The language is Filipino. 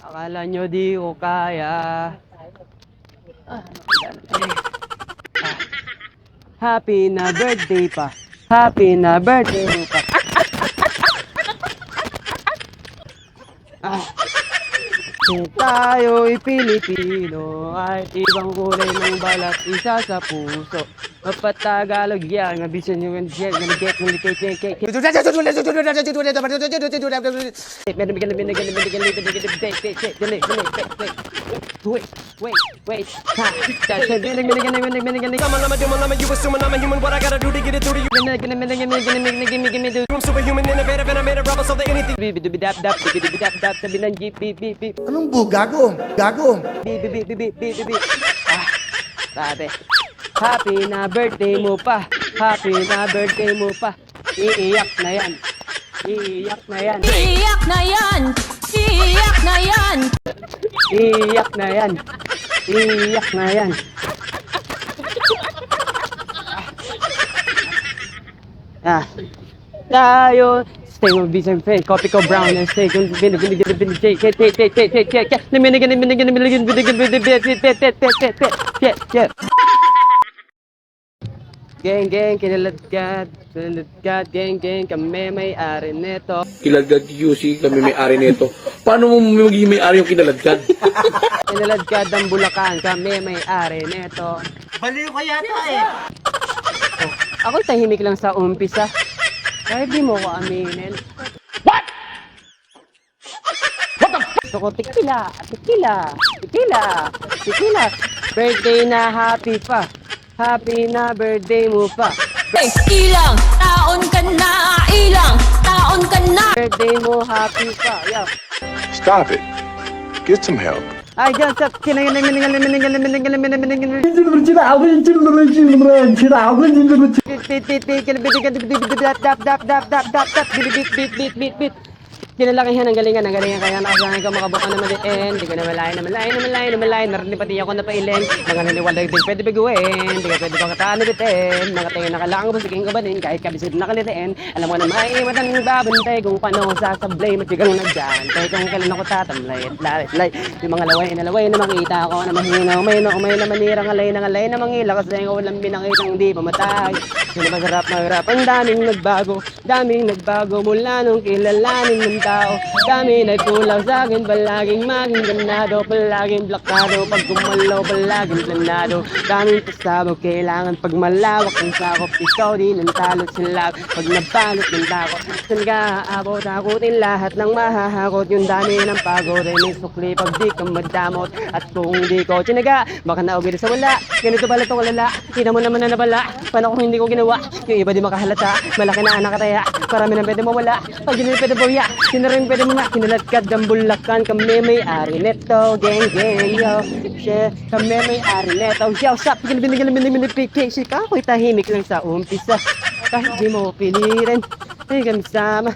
Akala nyo di ko kaya. Ah, happy na birthday pa. Happy na birthday mo pa. Ah. Tayo'y Pilipino ay ibang kulay ng balat, isa sa puso. Mapatagalog yan, mabisan yung yan, get wait, you assuming I'm a human, what I gotta do to get it through to you? I'm superhuman, innovative, and I made a rubber so that anything. Sabi ng jeep, beep, beep, beep. Anong gago? Gago. Beep, beep, beep, beep, beep, beep. Sabi, happy na birthday mo pa. Happy na birthday mo pa. Iiyak na yan. Iiyak na yan. Iiyak na yan! Iiyak na yan! Iiyak na yan. Iiyak na yan. Tayo. Stay with Vincent Faye, copy ko brown and stay kung Geng, kinaladkad, geng, kami may-ari neto. Kinaladkad QC, kami may-ari nito. Paano mo magiging may-ari yung kinaladkad? Kinaladkad ang Bulacan, kami may-ari neto. Baliw ka yata eh. Ako'y tahimik lang sa umpisa. Kahit di mo ko aminin. What? Gusto ko tequila. Birthday na happy pa. Happy na birthday mo pa. Ilang taon ka na! Ilang taon ka na! Birthday mo happy pa. Yo. Stop it. Get some help. Ay, dyan sa kinalakihan ang galingan kaya nakasanay ko makabuka naman din. Di ko na malayan. Narinig pati ako na pailing. Mga naniwala din pwede biguin. Di ka pwede pang kataan ulitin. Mga tingin nakalang basiging kabanin. Kahit kabisid nakalitiin. Alam mo na maiiwan ang babantay. Kung paano sasablay. Matigang nagjantay. Kung kailan ako tatamlay. Lait. Yung mga laway na makita ko na mahina. Umay na manirang alay na mangila. Kasi yung walang binakitang di pamatay. Sino masarap. Ang daming nagbago mula nung kilalanin ng tao. Dami nagtulaw sa akin, palaging maging ganado, palaging blakado, pag gumalaw, palaging planado. Daming pasabog, kailangan pag malawak ang sakop, ikaw din ang talot sila. Pag nabalot ng takot, saan ka aabot, takutin lahat ng mahahakot. Yung dami ng pagod ay may sukli pag di ka madamot. At kung di ko tinaga, baka naugid sa wala. Ganito pala itong alala, kita mo naman na nabala. Paano kung hindi ko ginawa, yung iba di makahalata. Malaki na anak kataya, parami na pwede mawala. Pag hindi pwede bawya, sino rin pwede mo na kinaladkad ang Bulacan. Kami may-ari neto, geng, yo. Kami may-ari neto, yo. Sap, pinipikik ka. Ako'y tahimik lang sa umpisa. Kahit di mo pilirin, ay kami sama.